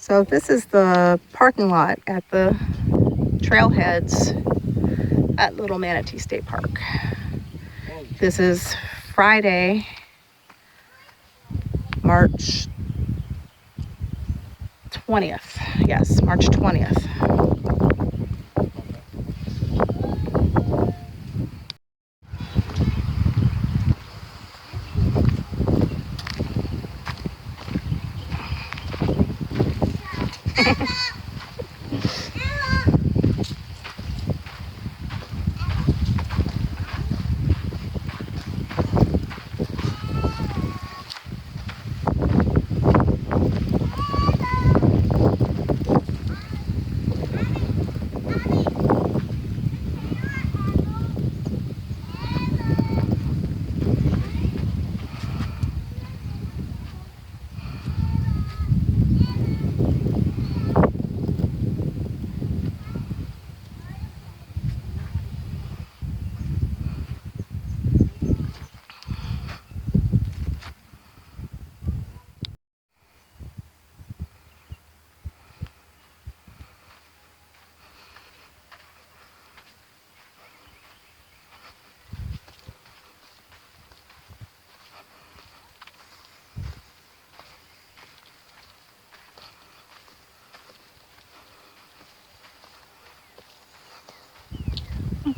So this is the parking lot at the trailheads at Little Manatee State Park. This is Friday, March 20th. Yes, March 20th.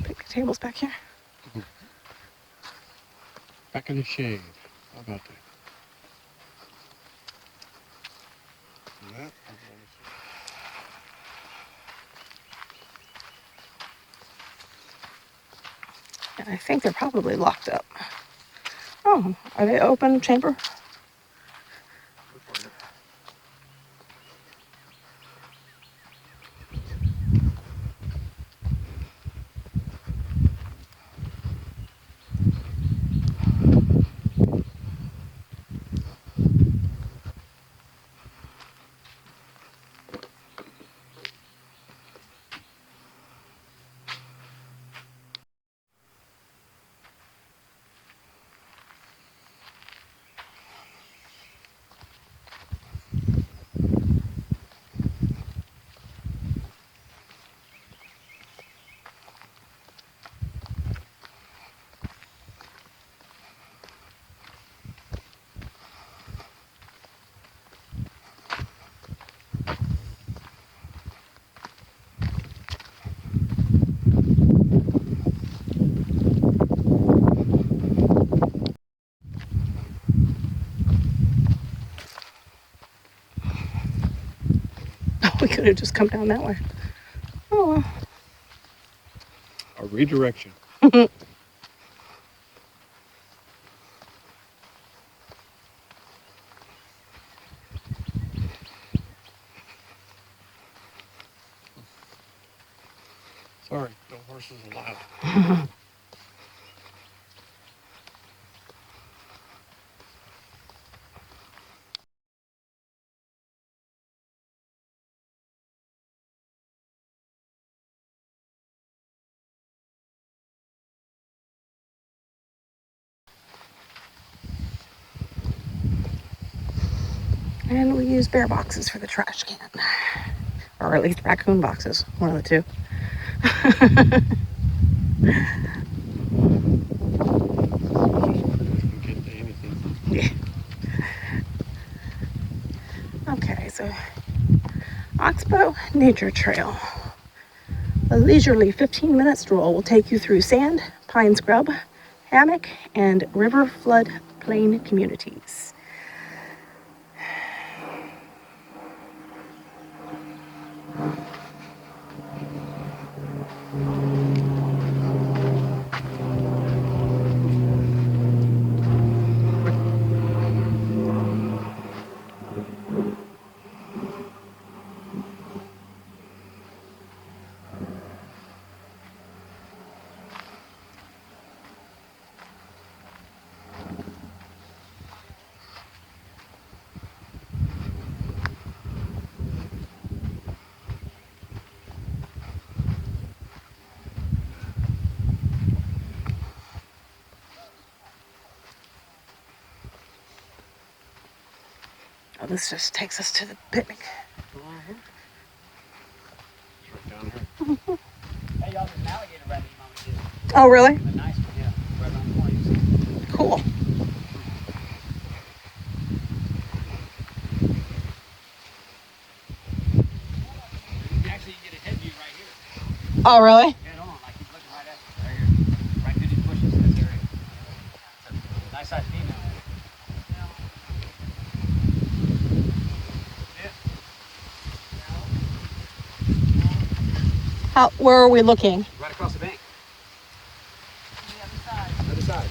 Picnic tables back here. Back in the shade. How about that? That And I think they're probably locked up. Oh, are they open, chamber? We could have just come down that way. Oh well. a redirection. Sorry, no horses allowed. And we use bear boxes for the trash can. Or at least raccoon boxes, one of the two. Get to anything. Yeah. Okay, so Oxbow Nature Trail. A leisurely 15-minute stroll will take you through sand, pine scrub, hammock, and river flood plain communities. Oh, this just takes us to the picnic. y'all there's an alligator right in the moment too. Oh, really? A nice one, yeah. Right around the corner. You see. Cool. Actually, you get a head view right here. Oh, really? Head on, like he's looking right at you, right here. Right through these bushes in this area. It's a nice sized female. Where are we looking? Right across the bank. Other side.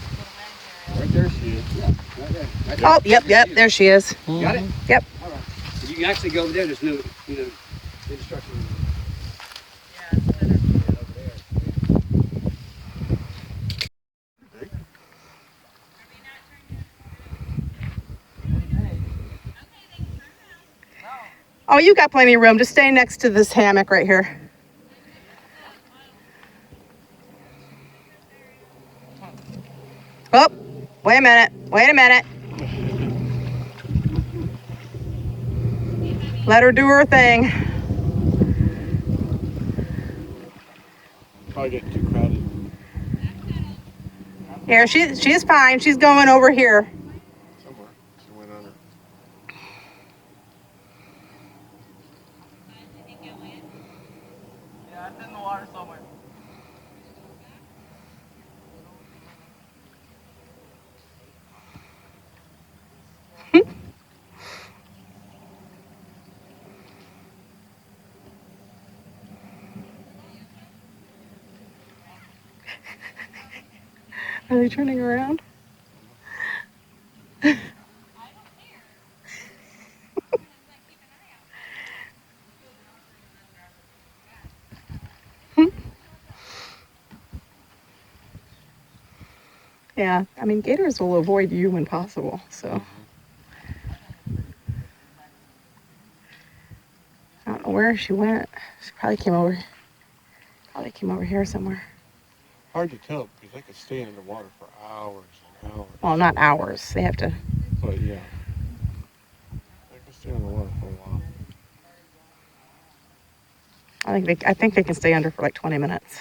Right there she is. Yeah, right there. Right there. Oh, yep, there she is. Got it? Yep. All right. So you can actually go over there. There's no, instruction. Oh, you got plenty of room. Just stay next to this hammock right here. Oh, wait a minute. Wait a minute. Let her do her thing. Probably getting too crowded. Here, she's fine. She's going over here. Somewhere. She went on her. Yeah, it's in the water somewhere. Are they turning around? Yeah, I mean, gators will avoid you when possible, so. I don't know where she went. She probably came over here somewhere. Hard to tell because they could stay in the water for hours and hours. Well, not hours. They have to. But yeah. They could stay in the water for a while. I think they can stay under for like 20 minutes.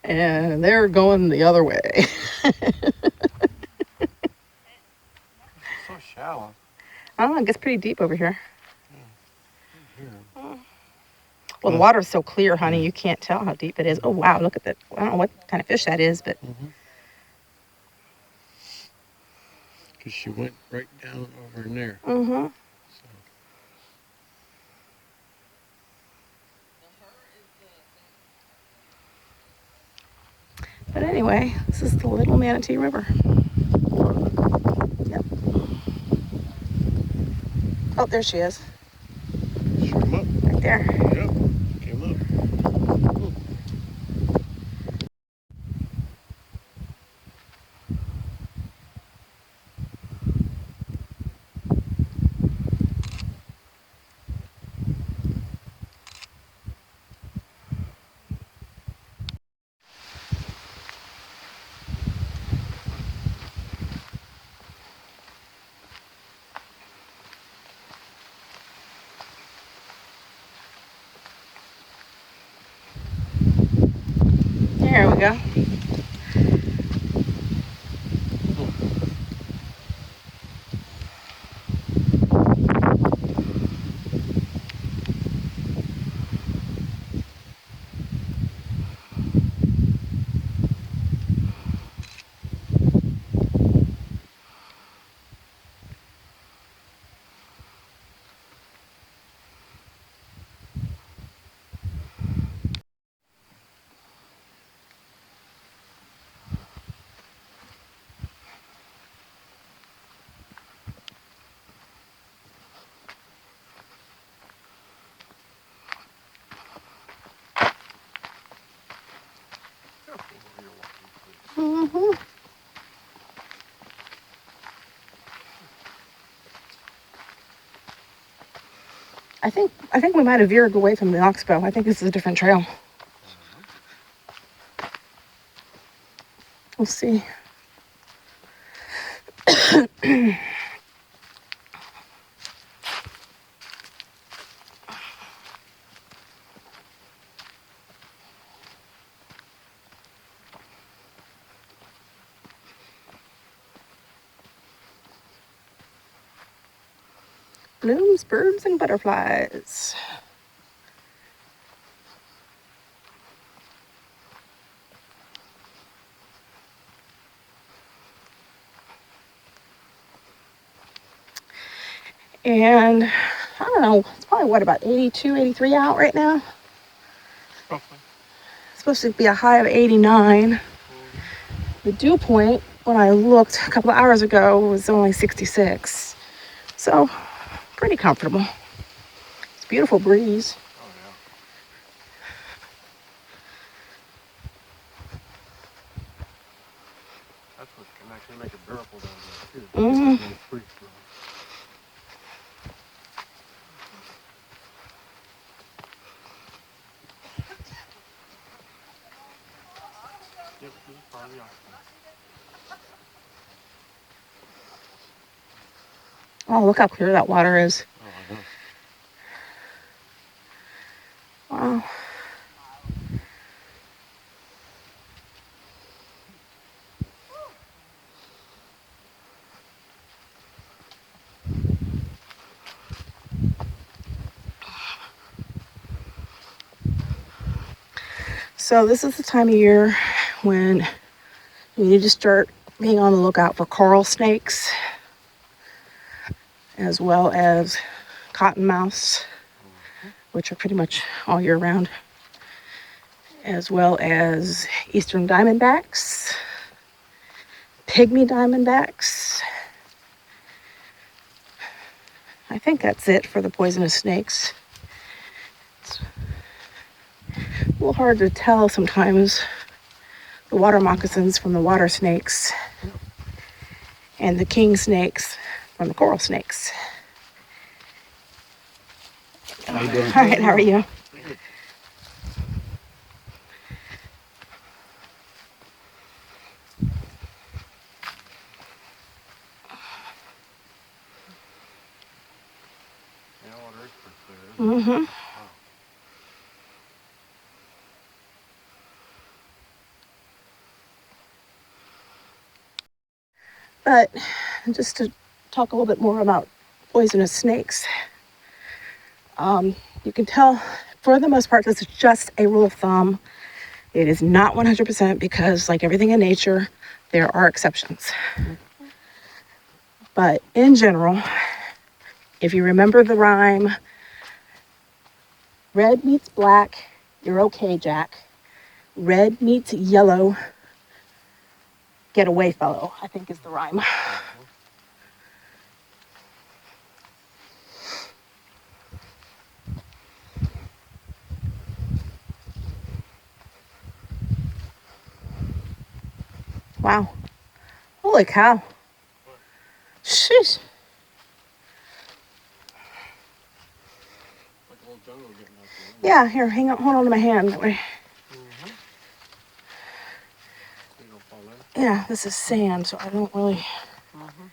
And they're going the other way. It's so shallow. I don't know, it gets pretty deep over here. Here. Well, the water's so clear, honey, you can't tell how deep it is. Oh, wow, look at that. I don't know what kind of fish that is, but Because she went right down over in there. mm-hmm. So. But anyway, this is the Little Manatee River. Yep. Oh, there she is. Shoot 'em up. Right there. Yep. Came up. There we go. Mm-hmm. I think we might have veered away from the oxbow. I think this is a different trail. We'll see. blooms, birds, and butterflies. And I don't know, it's probably what, about 82, 83 out right now? Roughly. It's supposed to be a high of 89. The dew point, when I looked a couple of hours ago, was only 66. So, pretty comfortable. It's a beautiful breeze. Oh, yeah. That's what can actually make it bearable down there, too. Mhm. Nice breeze blowing. Yep, this is part of the oxygen. Oh, look how clear that water is. Oh, I know. Wow. So this is the time of year when you need to start being on the lookout for coral snakes, as well as cottonmouths, which are pretty much all year round, as well as eastern diamondbacks, pygmy diamondbacks. I think that's it for the poisonous snakes. It's a little hard to tell sometimes the water moccasins from the water snakes and the king snakes from the coral snakes. How you doing? All right, how are you? Yeah, water is pretty clear, isn't it? Mm-hmm. Wow. But just to talk a little bit more about poisonous snakes, you can tell for the most part this is just a rule of thumb. It is not 100% because, like everything in nature, there are exceptions. But in general, if you remember the rhyme, red meets black, you're okay, Jack. Red meets yellow, get away, fellow, I think is the rhyme. Wow. Holy cow. Sheesh. Like a little jungle getting out there. Yeah, here, hang on, hold on to my hand that way. Mm-hmm. So you don't fall in. Yeah, this is sand, so I don't really. Mm-hmm.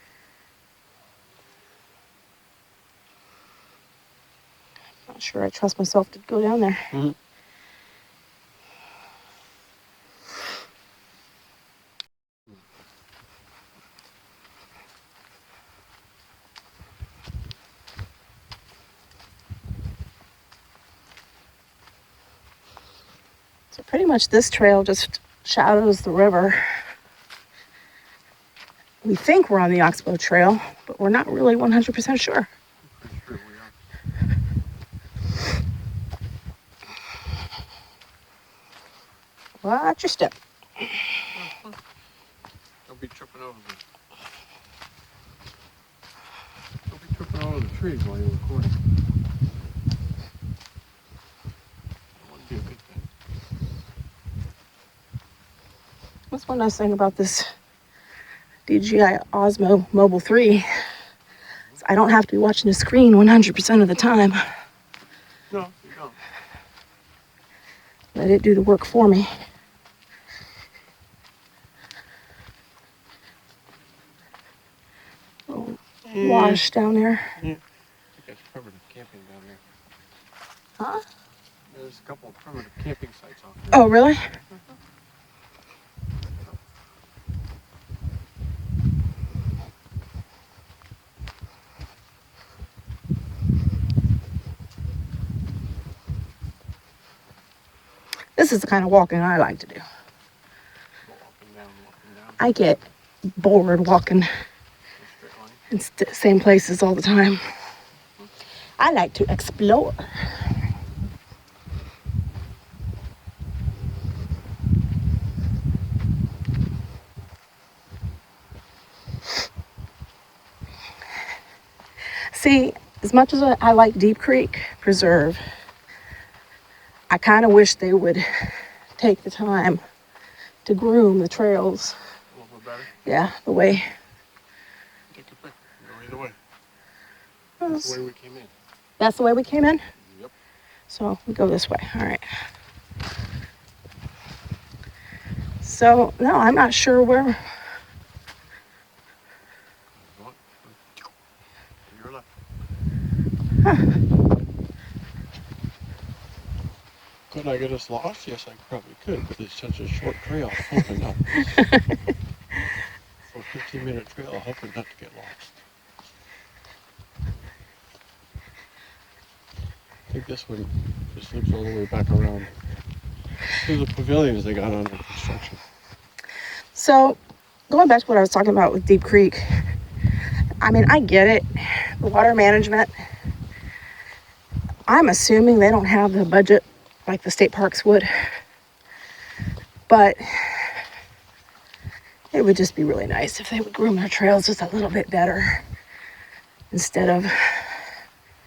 Not sure I trust myself to go down there. Mm-hmm. So pretty much this trail just shadows the river. We think we're on the Oxbow Trail, but we're not really 100% sure. Pretty sure we are. Watch your step. Don't be tripping over the trees while you're recording. That wouldn't be a good thing. That's one nice thing about this DJI Osmo Mobile 3. Is I don't have to be watching the screen 100% of the time. No, you don't. Let it do the work for me. Oh, wash down there. Yeah. I think that's primitive camping down there. Huh? There's a couple of primitive camping sites out there. Oh, really? This is the kind of walking I like to do. Go up and down, up and down. I get bored walking In a straight line. in same places all the time. I like to explore. See, as much as I like Deep Creek Preserve, I kind of wish they would take the time to groom the trails. A little bit better. Yeah, the way. Take your pick. Go either way. That's the way we came in. That's the way we came in? Yep. So we go this way. All right. So, no, I'm not sure where. You're left. Could I get us lost? Yes, I probably could, but it's such a short trail. I'm hoping not. For a 15-minute trail, I'm hoping not to get lost. I think this one just loops all the way back around to the pavilions they got under construction. So, going back to what I was talking about with Deep Creek, I mean, I get it. The water management, I'm assuming they don't have the budget like the state parks would. But it would just be really nice if they would groom their trails just a little bit better. Instead of,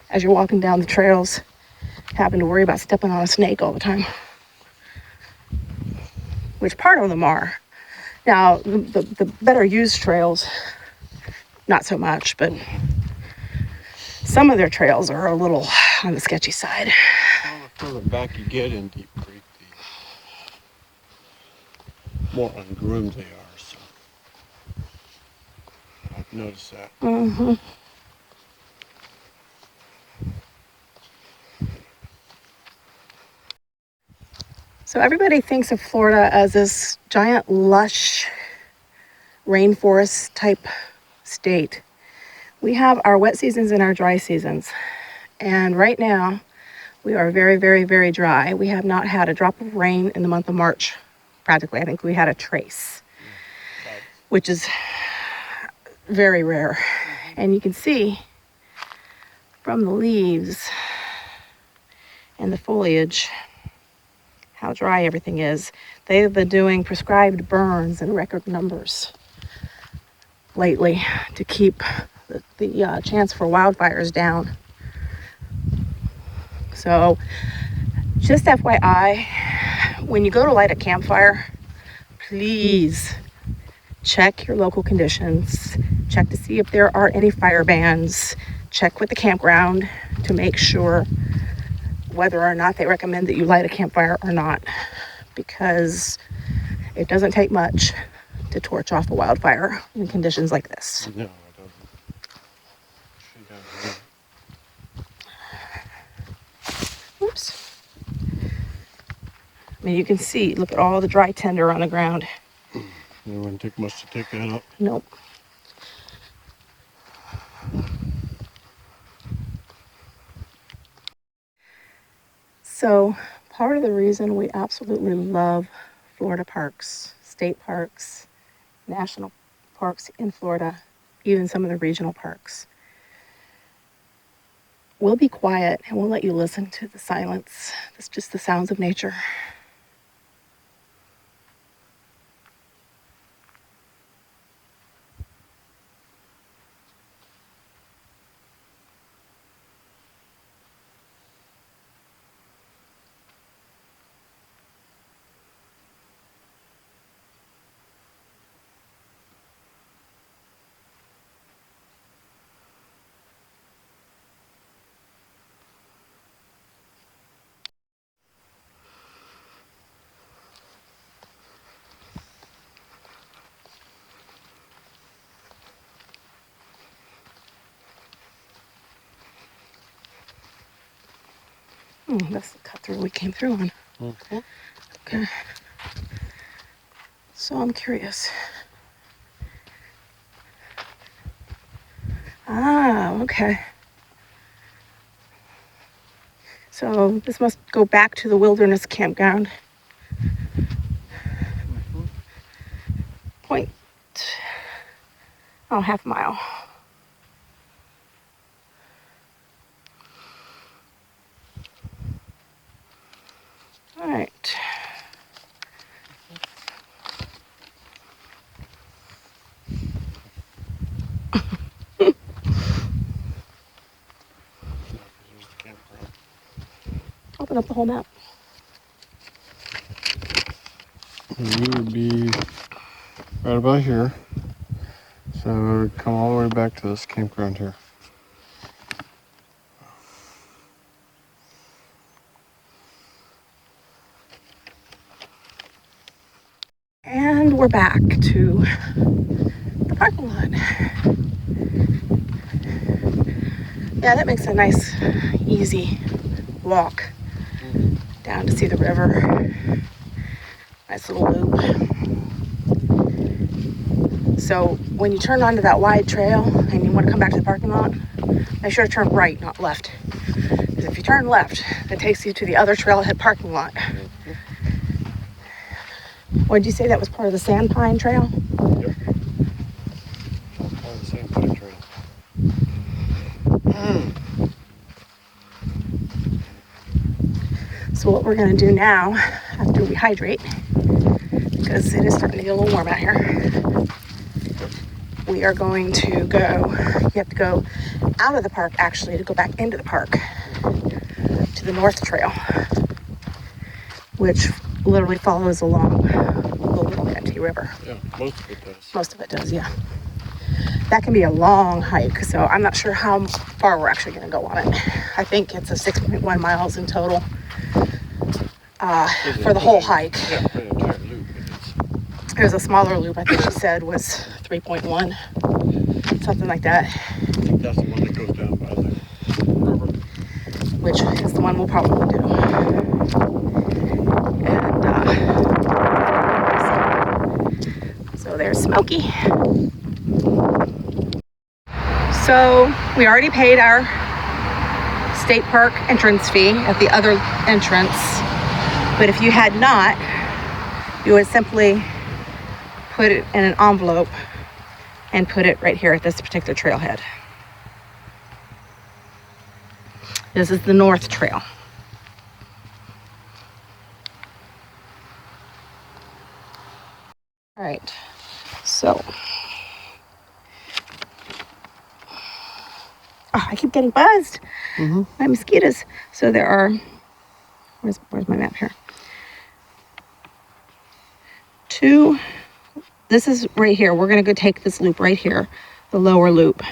as you're walking down the trails, having to worry about stepping on a snake all the time. Which part of them are. Now, the better used trails, not so much, but some of their trails are a little on the sketchy side. Well, the further back you get in Deep Creek, the more ungroomed they are, so I've noticed that. Mm-hmm. So everybody thinks of Florida as this giant, lush, rainforest type state. We have our wet seasons and our dry seasons. And right now, we are very, very, very dry. We have not had a drop of rain in the month of March, practically. I think we had a trace, which is very rare. And you can see from the leaves and the foliage how dry everything is. They've been doing prescribed burns in record numbers lately to keep the chance for wildfires down. So just FYI, when you go to light a campfire, please check your local conditions. Check to see if there are any fire bans. Check with the campground to make sure whether or not they recommend that you light a campfire or not, because it doesn't take much to torch off a wildfire in conditions like this. No, it doesn't. Oops. I mean, you can see, look at all the dry tinder on the ground. It wouldn't take much to take that up. Nope. So part of the reason we absolutely love Florida parks, state parks, national parks in Florida, even some of the regional parks, we'll be quiet and we'll let you listen to the silence. It's just the sounds of nature. That's the cut through we came through on. Mm-hmm. Okay. So I'm curious. Ah, okay. So this must go back to the wilderness campground Oh, half a mile. All right. Open up the whole map. And we would be right about here. So we would come all the way back to this campground here. And we're back to the parking lot. Yeah, that makes a nice, easy walk down to see the river. Nice little loop. So when you turn onto that wide trail and you want to come back to the parking lot, make sure to turn right, not left. Because if you turn left, it takes you to the other trailhead parking lot. What did you say that was part of the Sandpine Trail? Yep. All part of the same pine trail. So what we're going to do now, after we hydrate, because it is starting to get a little warm out here, we are going to go, you have to go out of the park actually to go back into the park to the North Trail, which literally follows along the Little Manatee River. Yeah, most of it does. Most of it does, yeah. That can be a long hike, so I'm not sure how far we're actually going to go on it. I think it's a 6.1 miles in total for the whole hike. Yeah, for the entire loop. There's a smaller loop, I think she said was 3.1, something like that. I think that's the one that goes down by the river. Which is the one we'll probably do. And so there's Smokey. So we already paid our state park entrance fee at the other entrance, but if you had not, you would simply put it in an envelope and put it right here at this particular trailhead. This is the North Trail. All right, so. Oh, I keep getting buzzed. My mosquitoes. So there are, where's my map here? Two, this is right here. We're gonna go take this loop right here, the lower loop.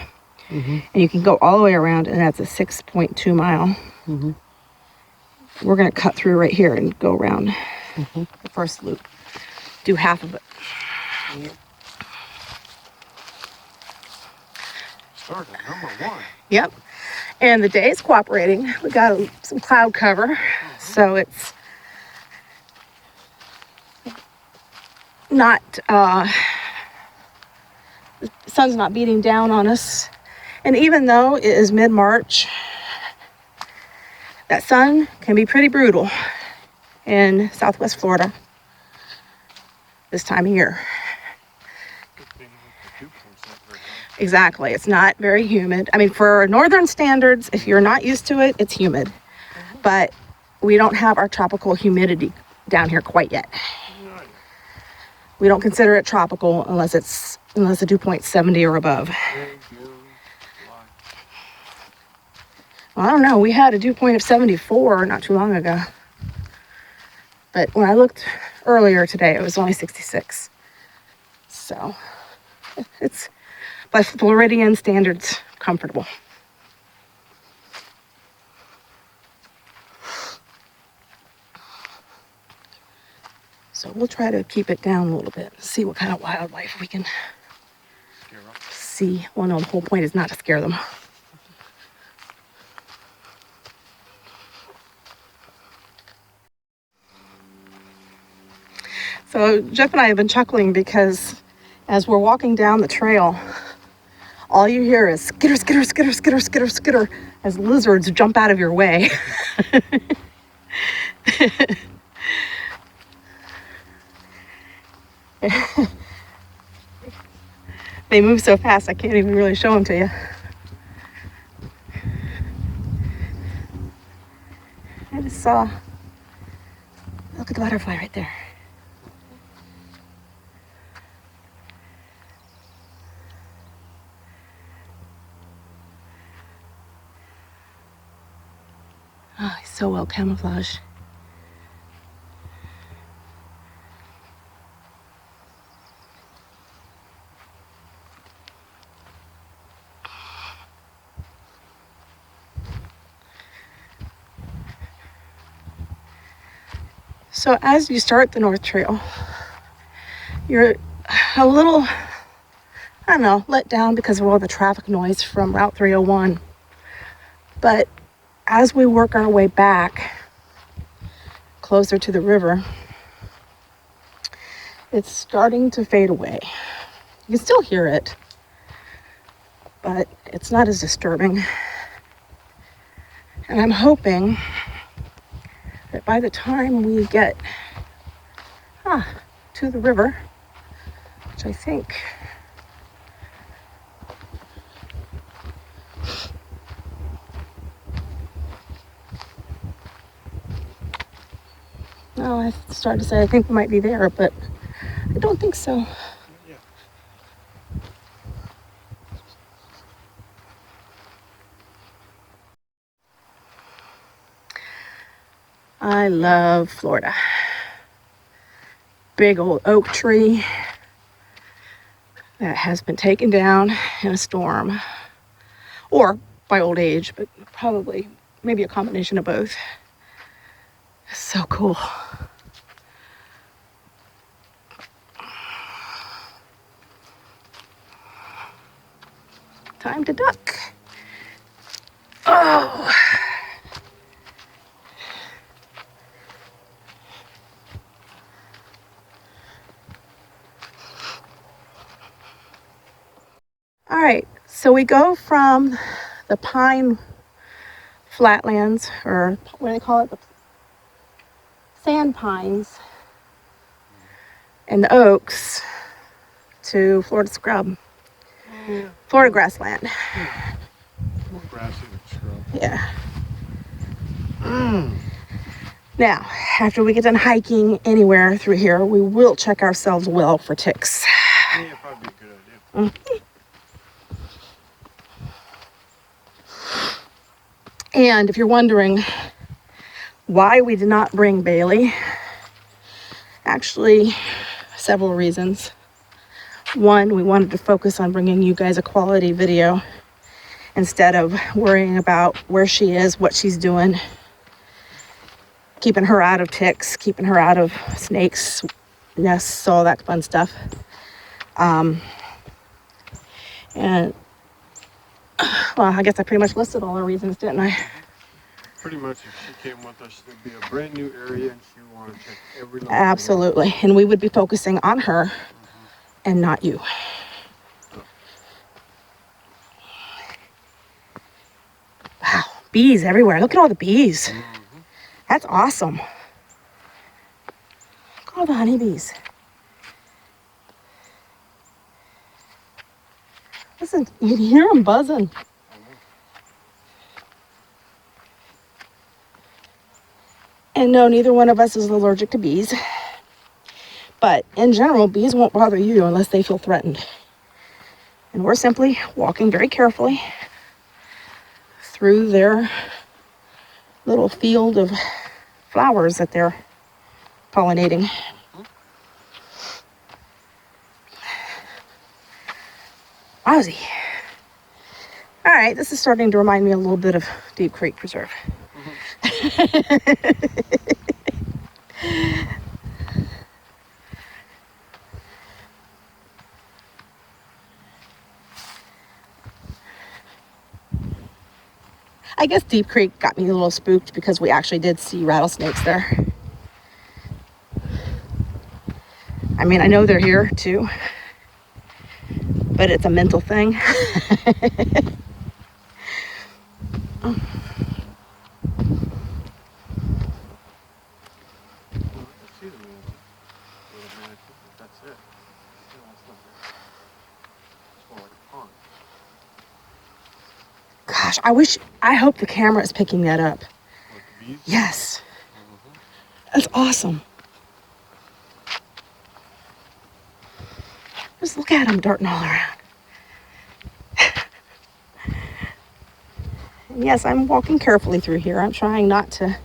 And you can go all the way around, and that's a 6.2 mile. We're gonna cut through right here and go around the first loop. Do half of it. Start at number 1. Yep. And the day is cooperating. We got some cloud cover, so it's not, the sun's not beating down on us. And even though it is mid-March, that sun can be pretty brutal in Southwest Florida this time of year. Exactly. It's not very humid. I mean, for northern standards, if you're not used to it, it's humid. But we don't have our tropical humidity down here quite yet. We don't consider it tropical unless the dew point 70 or above. Well, I don't know. We had a dew point of 74 not too long ago. But when I looked earlier today, it was only 66. So it's, by Floridian standards, comfortable. So we'll try to keep it down a little bit, see what kind of wildlife we can see. Well, no, the whole point is not to scare them. So Jeff and I have been chuckling because as we're walking down the trail, all you hear is skitter, skitter, skitter, skitter, skitter, skitter as lizards jump out of your way. They move so fast, I can't even really show them to you. I just saw, look at the butterfly right there. Oh, he's so well camouflaged. So as you start the North Trail, you're a little, I don't know, let down because of all the traffic noise from Route 301. But as we work our way back closer to the river, it's starting to fade away. You can still hear it, but it's not as disturbing. And I'm hoping that by the time we get to the river, which I think I started to say I think we might be there, but I don't think so. Yeah. I love Florida. Big old oak tree that has been taken down in a storm, or by old age, but probably maybe a combination of both. It's so cool. Time to duck. Oh. All right, so we go from the pine flatlands, or what do they call it? The sand pines and the oaks to Florida scrub. Yeah. Florida grassland. More grassy than scrub. Yeah. Now, after we get done hiking anywhere through here, we will check ourselves well for ticks. Yeah, probably a good idea. And if you're wondering why we did not bring Bailey, actually, several reasons. One, we wanted to focus on bringing you guys a quality video instead of worrying about where she is, what she's doing, keeping her out of ticks, keeping her out of snakes, nests, all that fun stuff. And, well, I guess I pretty much listed all the reasons, didn't I? Pretty much, if she came with us, it'd be a brand new area, and she would want to check every little Absolutely. And we would be focusing on her and not you. Wow, bees everywhere. Look at all the bees. That's awesome. Look at all the honeybees. Listen, you can hear them buzzing. And no, neither one of us is allergic to bees. But in general, bees won't bother you unless they feel threatened. And we're simply walking very carefully through their little field of flowers that they're pollinating. Wowzy. All right, this is starting to remind me a little bit of Deep Creek Preserve. I guess Deep Creek got me a little spooked because we actually did see rattlesnakes there. I mean, I know they're here too, but it's a mental thing. gosh, I hope the camera is picking that up. What, the bees? Yes. That's awesome. Just look at them darting all around. And yes, I'm walking carefully through here. I'm trying not to.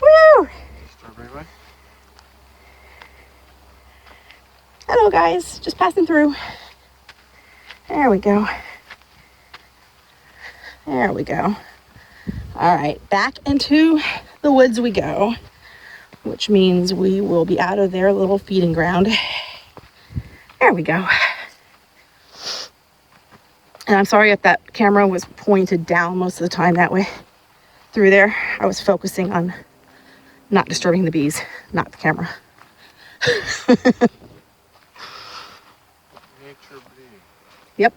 Woo! Strawberry way? Hello, guys. Just passing through. There we go. There we go. All right, back into the woods we go, which means we will be out of their little feeding ground. There we go. And I'm sorry if that camera was pointed down most of the time that way through there. I was focusing on not disturbing the bees, not the camera. Nature bee. Yep.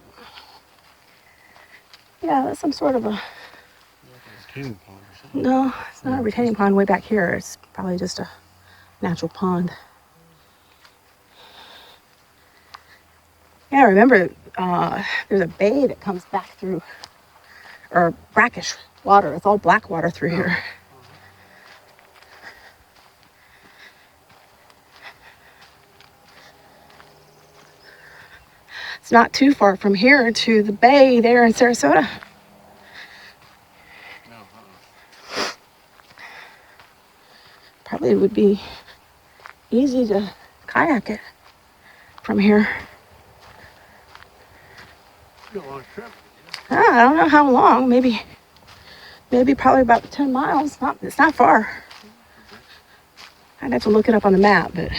Yeah, that's some sort of a... Retaining pond or something. No, it's not a retaining pond way back here. It's probably just a natural pond. Yeah, remember, there's a bay that comes back through, or brackish water. It's all black water through here. It's not too far from here to the bay there in Sarasota. No, Probably would be easy to kayak it from here. Be a long trip. I don't know how long. Maybe probably about 10 miles. It's not far. I'd have to look it up on the map, but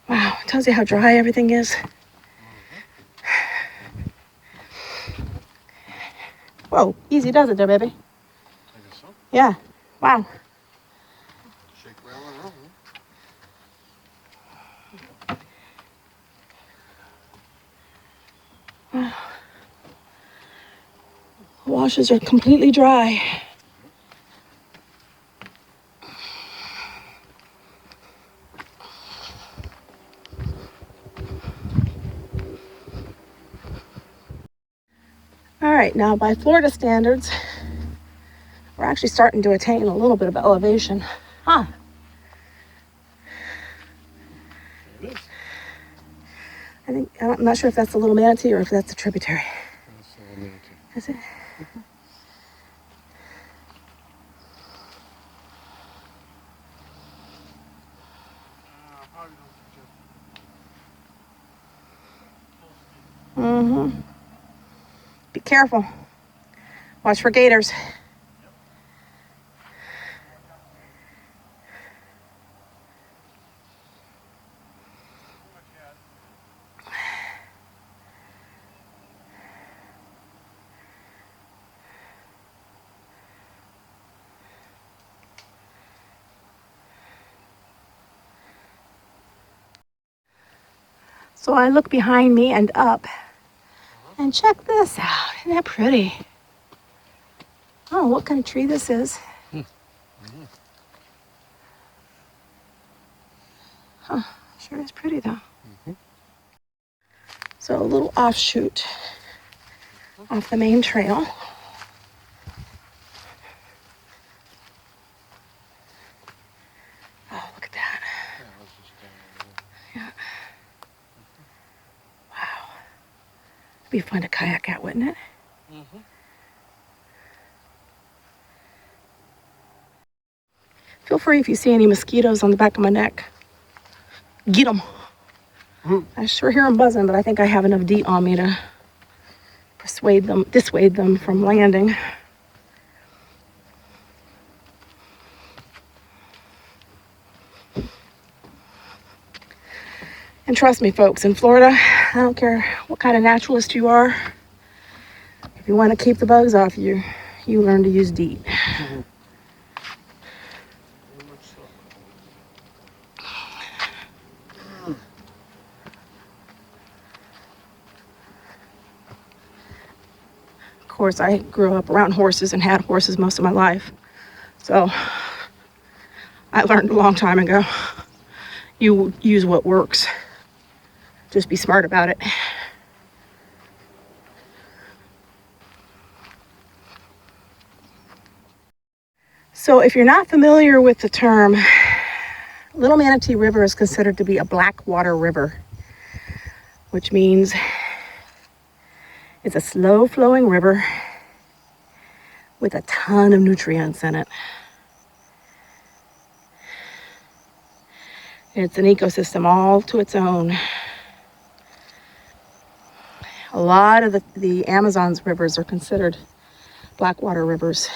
wow, it tells you how dry everything is. Whoa, easy does it there, baby. I guess so. Yeah, wow. Shake rattle and roll. Washes are completely dry. All right, now by Florida standards, we're actually starting to attain a little bit of elevation. Huh. There it is. I'm not sure if that's the little manatee or if that's a tributary. That's the Manatee. Is it? Mm-hmm. Be careful. Watch for gators. So I look behind me and up, and check this out. Isn't that pretty? I don't know what kind of tree this is. Huh, sure is pretty though. So a little offshoot off the main trail. Oh, look at that. Yeah. Wow. It'd be fun to kayak at, wouldn't it? Feel free if you see any mosquitoes on the back of my neck. Get them. I sure hear them buzzing, but I think I have enough DEET on me to dissuade them from landing. And trust me, folks, in Florida, I don't care what kind of naturalist you are. If you want to keep the bugs off you, you learn to use DEET. course, I grew up around horses and had horses most of my life. So I learned a long time ago. You use what works. Just be smart about it. So if you're not familiar with the term, Little Manatee River is considered to be a black water river, which means it's a slow flowing river with a ton of nutrients in it. It's an ecosystem all to its own. A lot of the Amazon's rivers are considered black water rivers.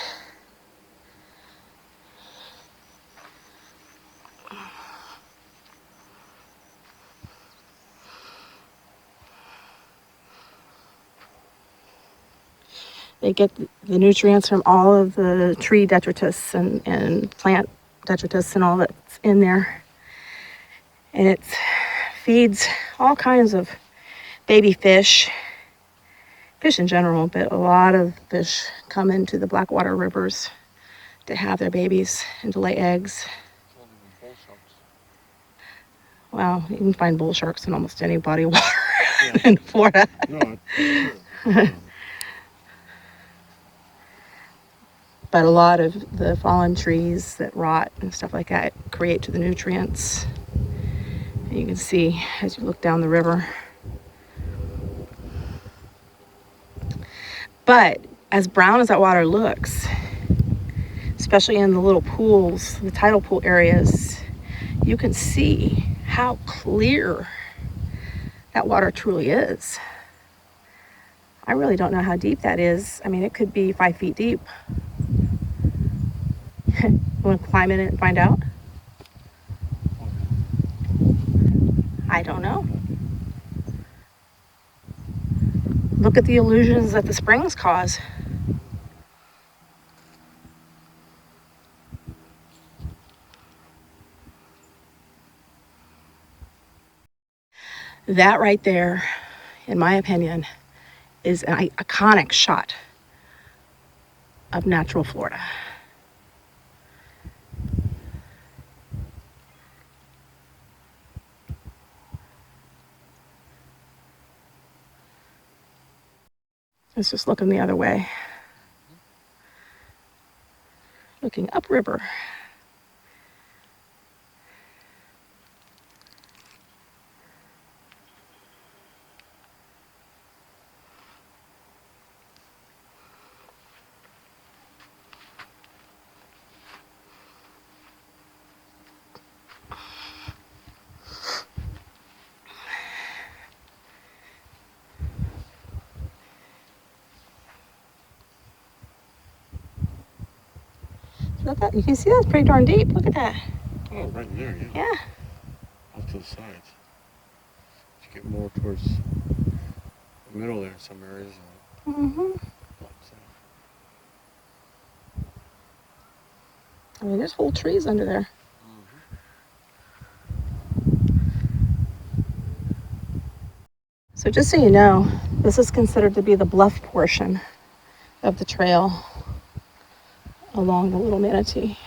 They get the nutrients from all of the tree detritus and plant detritus and all that's in there. And it feeds all kinds of baby fish in general, but a lot of fish come into the blackwater rivers to have their babies and to lay eggs. Well, you can find bull sharks in almost any body of water in Florida. No, it's true. But a lot of the fallen trees that rot and stuff like that create to the nutrients. And you can see as you look down the river. But as brown as that water looks, especially in the little pools, the tidal pool areas, you can see how clear that water truly is. I really don't know how deep that is. I mean, it could be 5 feet deep. You want to climb in it and find out? I don't know. Look at the illusions that the springs cause. That right there, in my opinion, is an iconic shot of natural Florida. It's just looking the other way. Looking upriver. Look at, you can see that's pretty darn deep. Look at that. Oh, right there, yeah. Yeah. Off to the sides. You get more towards the middle there in some areas. I mean, there's whole trees under there. So just so you know, this is considered to be the bluff portion of the trail along the Little Manatee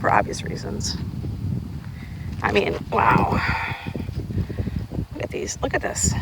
for obvious reasons. I mean, wow. Look at these. Look at this.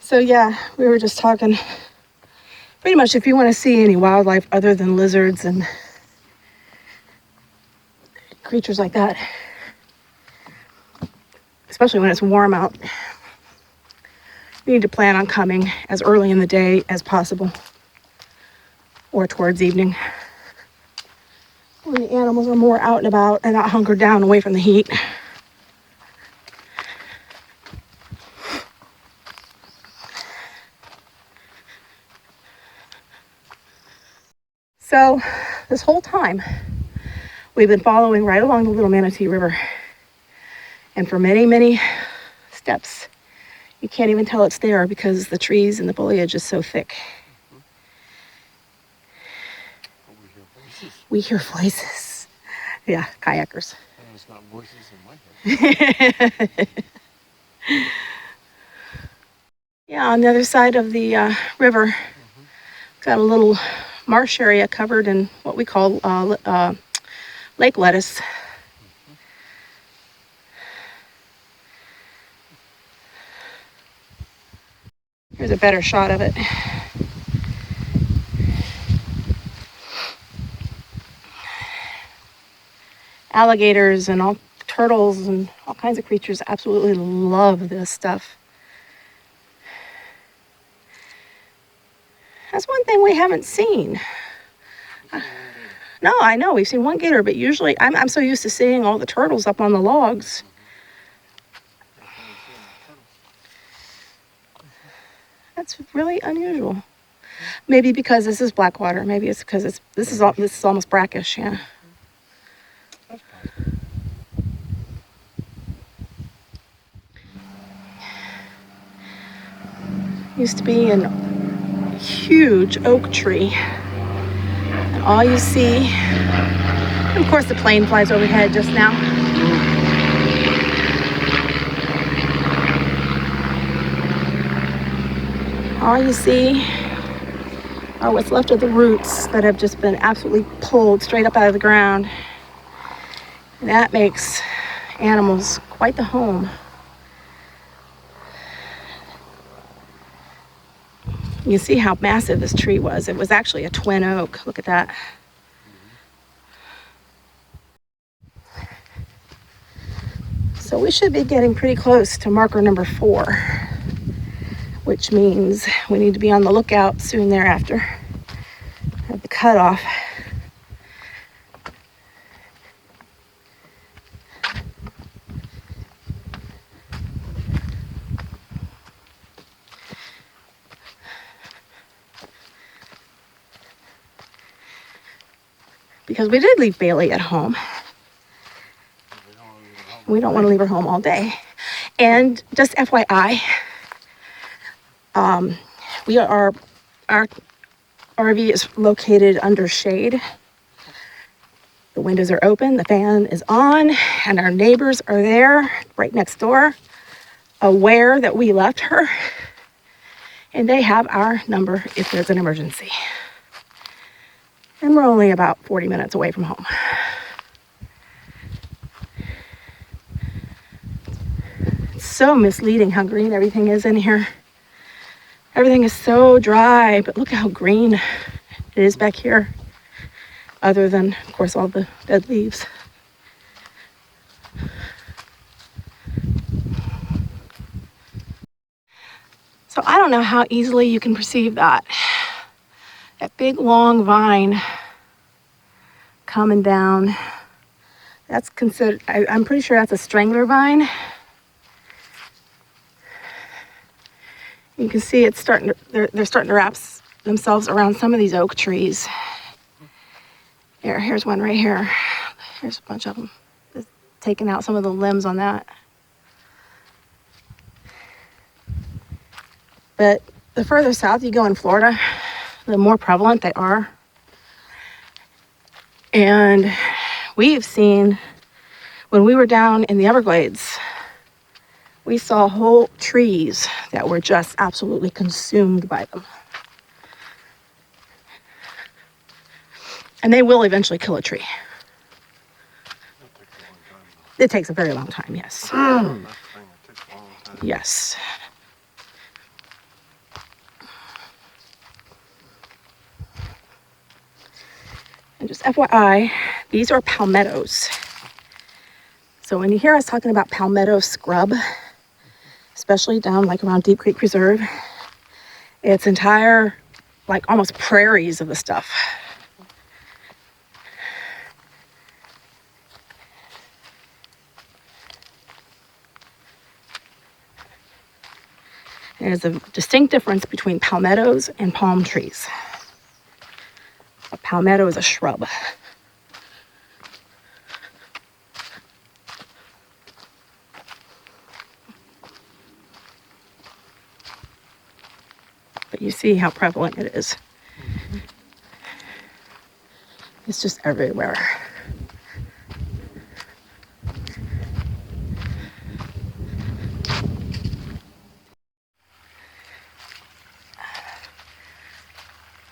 So yeah, we were just talking. Pretty much if you want to see any wildlife other than lizards and creatures like that, especially when it's warm out, you need to plan on coming as early in the day as possible or towards evening when the animals are more out and about and not hunkered down away from the heat. So this whole time we've been following right along the Little Manatee River, and for many, many steps you can't even tell it's there because the trees and the foliage is so thick. We hear voices. Yeah, kayakers. And it's not voices in my head. Yeah, on the other side of the river, got a little marsh area covered in what we call lake lettuce. Here's a better shot of it. Alligators and all turtles and all kinds of creatures absolutely love this stuff. That's one thing we haven't seen. No, I know we've seen one gator, but usually I'm so used to seeing all the turtles up on the logs. That's really unusual. Maybe because this is Blackwater. Maybe it's because this is almost brackish. Yeah. Used to be a huge oak tree, and all you see, and of course the plane flies overhead just now. All you see are what's left of the roots that have just been absolutely pulled straight up out of the ground. And that makes animals quite the home. You can see how massive this tree was. It was actually a twin oak. Look at that. So we should be getting pretty close to marker number 4, which means we need to be on the lookout soon thereafter at the cutoff. Because we did leave Bailey at home. We don't want to leave her home all day. And just FYI, our RV is located under shade. The windows are open, the fan is on, and our neighbors are there right next door, aware that we left her, and they have our number if there's an emergency. And we're only about 40 minutes away from home. It's so misleading how green everything is in here. Everything is so dry, but look how green it is back here. Other than, of course, all the dead leaves. So I don't know how easily you can perceive that. That big long vine coming down. That's considered, I'm pretty sure that's a strangler vine. You can see it's starting to, they're starting to wrap themselves around some of these oak trees. Here's one right here. Here's a bunch of them. It's taking out some of the limbs on that. But the further south you go in Florida, the more prevalent they are. And we've seen, when we were down in the Everglades, we saw whole trees that were just absolutely consumed by them. And they will eventually kill a tree. It takes a very long time, yes. Yes. Just FYI, these are palmettos. So when you hear us talking about palmetto scrub, especially down like around Deep Creek Preserve, it's entire, like almost prairies of the stuff. And there's a distinct difference between palmettos and palm trees. A palmetto is a shrub. But you see how prevalent it is. It's just everywhere.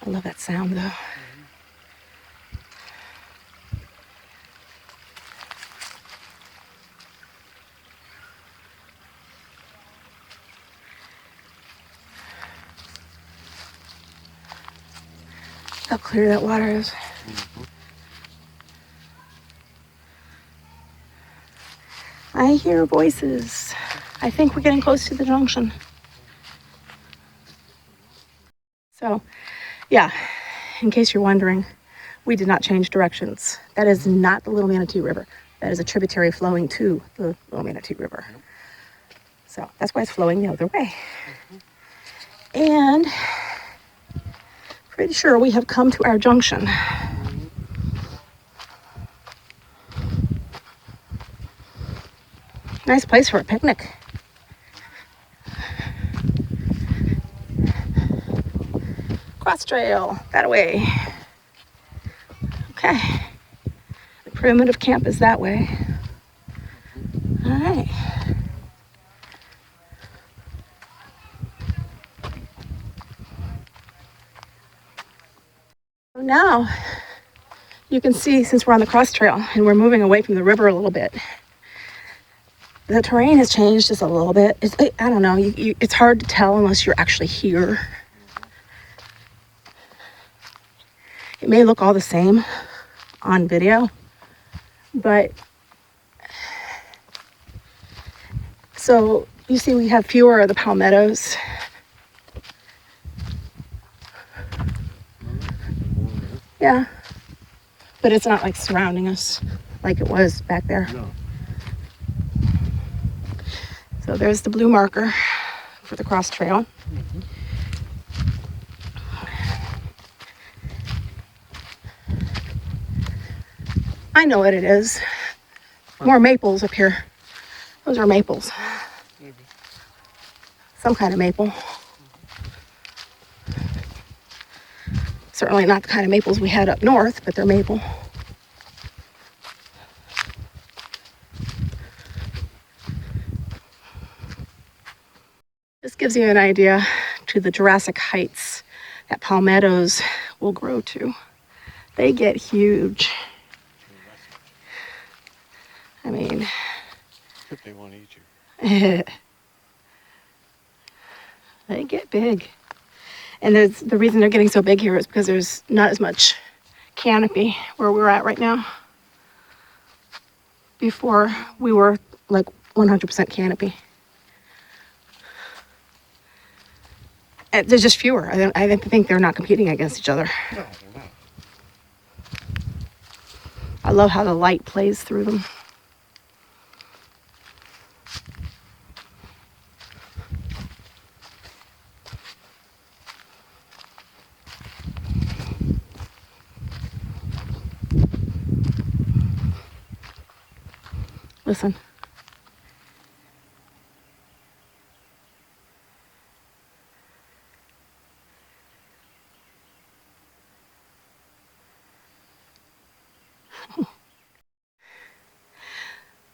I love that sound though. How clear that water is. I hear voices. I think we're getting close to the junction. So, yeah, in case you're wondering, we did not change directions. That is not the Little Manatee River. That is a tributary flowing to the Little Manatee River. So that's why it's flowing the other way. And pretty sure we have come to our junction. Nice place for a picnic. Cross trail, that way. Okay. The primitive camp is that way. All right. So now you can see, since we're on the cross trail and we're moving away from the river a little bit, the terrain has changed just a little bit. I don't know, it's hard to tell unless you're actually here. It may look all the same on video, but so you see we have fewer of the palmettos. Yeah, but it's not like surrounding us like it was back there. No. So there's the blue marker for the cross trail. I know what it is. More maples up here. Those are maples. Maybe. Some kind of maple. Certainly not the kind of maples we had up north, but they're maple. This gives you an idea to the Jurassic heights that palmettos will grow to. They get huge. I mean, If they want to eat you. they get big. And the reason they're getting so big here is because there's not as much canopy where we're at right now. Before, we were like 100% canopy. And there's just fewer. I think they're not competing against each other. No, they're not. I love how the light plays through them. Listen.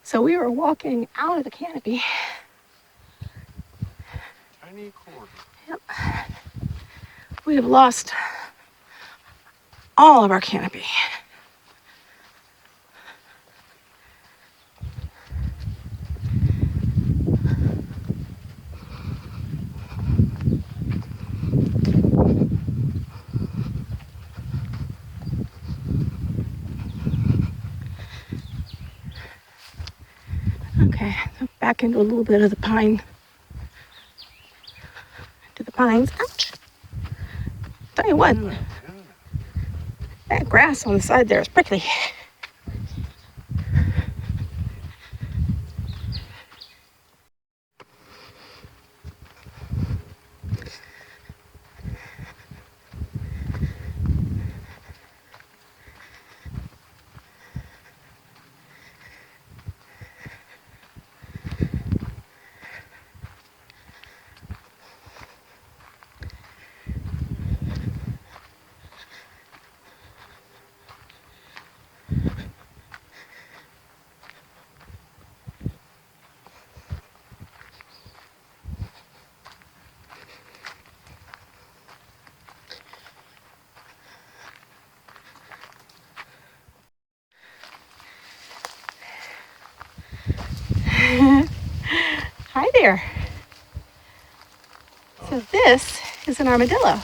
So we were walking out of the canopy. Tiny corner. Yep. We have lost all of our canopy. Okay, so back into a little bit of the pine. To the pines. Ouch. Tell you what, that grass on the side there is prickly. Hi there. So this is an armadillo.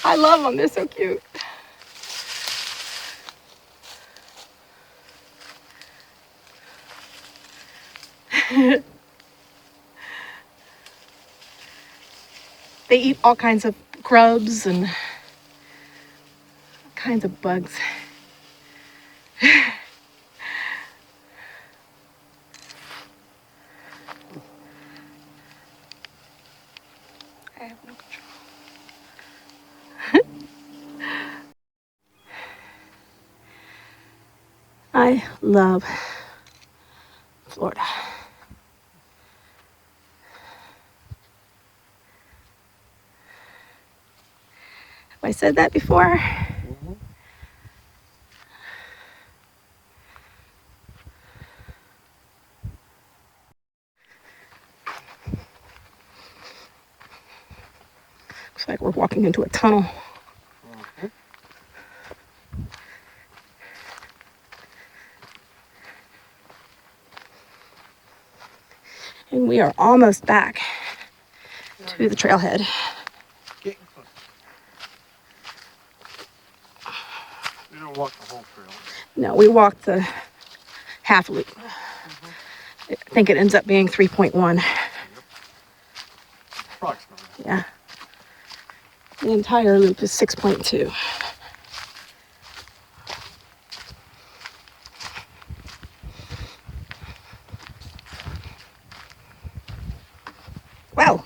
I love them, they're so cute. They eat all kinds of grubs and kinds of bugs. I have no control. I love Florida. Have I said that before? Looks like we're walking into a tunnel. And we are almost back to the trailhead. You don't walk the whole trail. No, we walked the half loop. I think it ends up being 3.1. Approximately. Yeah. The entire loop is 6.2. Well,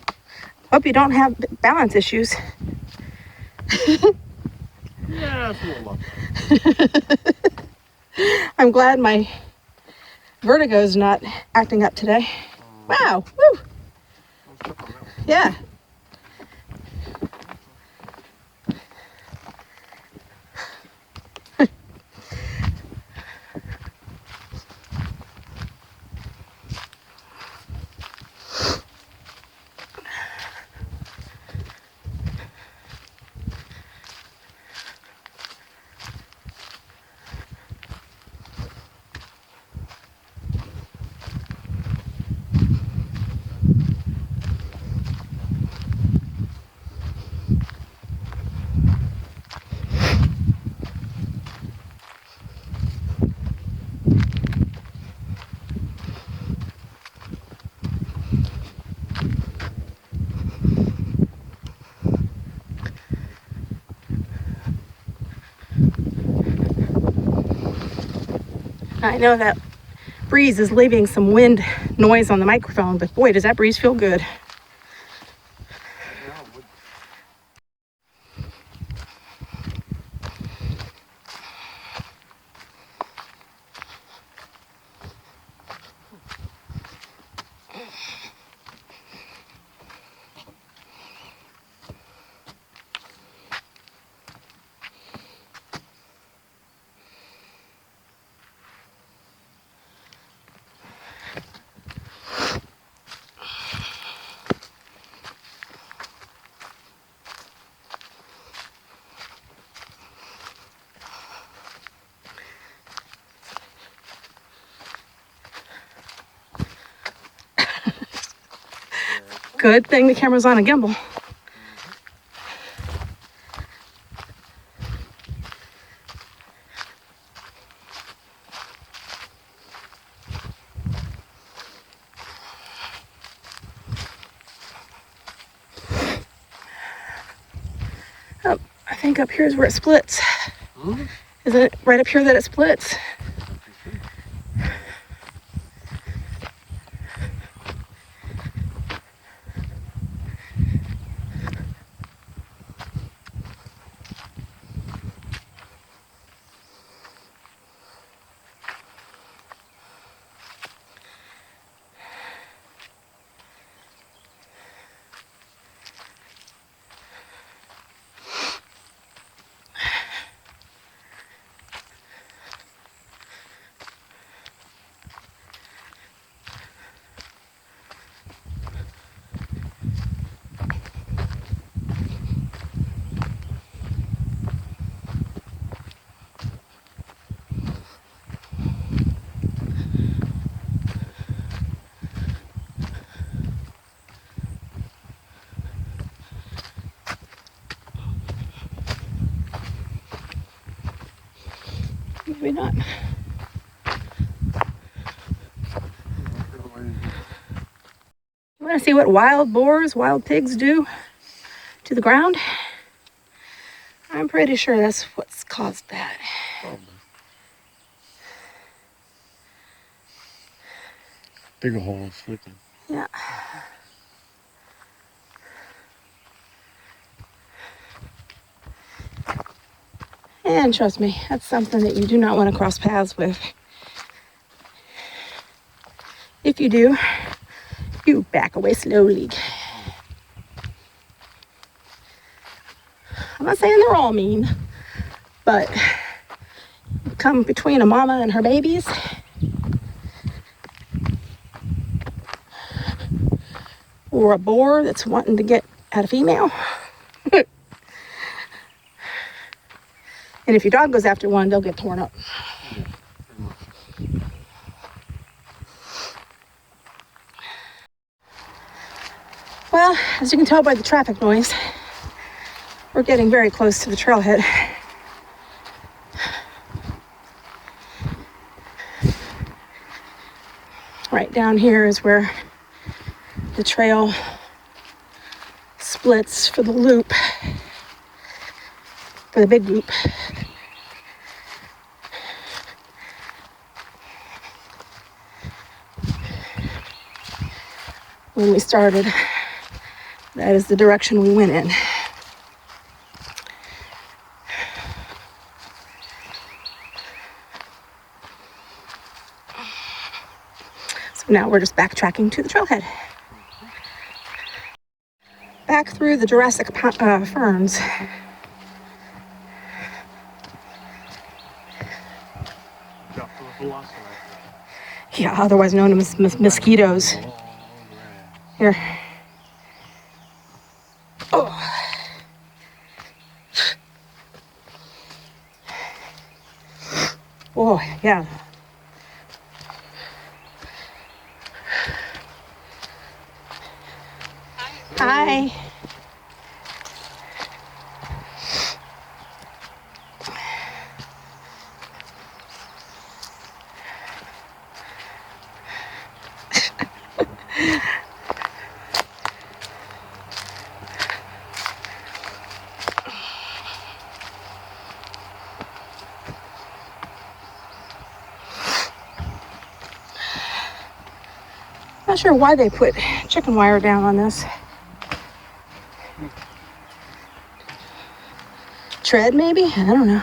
hope you don't have balance issues. Yeah, it's a little lucky. I'm glad my vertigo's not acting up today. Wow. Woo. Yeah. I know that breeze is leaving some wind noise on the microphone, but boy, does that breeze feel good. Good thing the camera's on a gimbal. think up here is where it splits. Isn't it right up here that it splits? Maybe not. You want to see what wild boars, wild pigs do to the ground? I'm pretty sure that's what's caused that. Probably. Dig a hole, slip it. Yeah. And trust me, that's something that you do not want to cross paths with. If you do, you back away slowly. I'm not saying they're all mean, but come between a mama and her babies, or a boar that's wanting to get at a female. And if your dog goes after one, they'll get torn up. Yeah, pretty much. Well, as you can tell by the traffic noise, we're getting very close to the trailhead. Right down here is where the trail splits for the loop, for the big loop. When we started, that is the direction we went in. So now we're just backtracking to the trailhead. Back through the Jurassic ferns. Yeah, otherwise known as mosquitoes. Here. Oh. Oh, yeah. Hi. Not sure why they put chicken wire down on this. Tread, maybe? I don't know.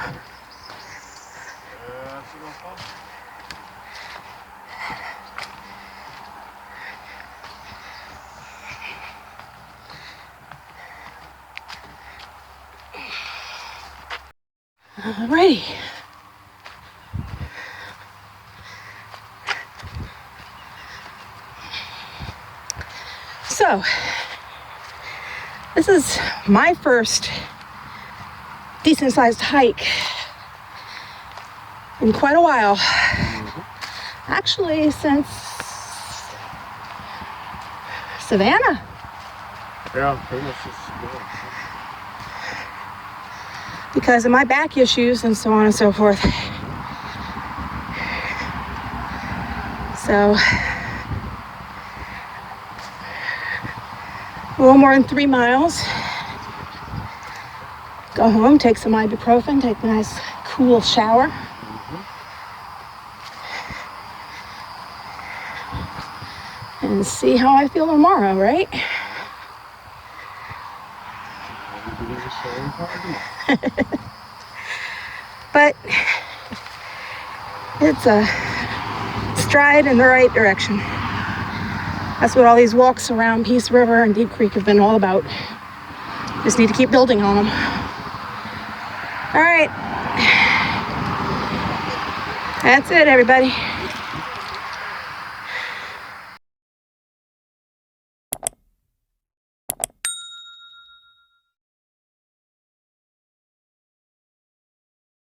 Alrighty. So, this is my first decent-sized hike in quite a while. Actually, since Savannah. Yeah, pretty much just good. Because of my back issues and so on and so forth. So, a little more than 3 miles. Go home, take some ibuprofen, take a nice cool shower. And see how I feel tomorrow, right? But it's a stride in the right direction. That's what all these walks around Peace River and Deep Creek have been all about. Just need to keep building on them. All right. That's it, everybody.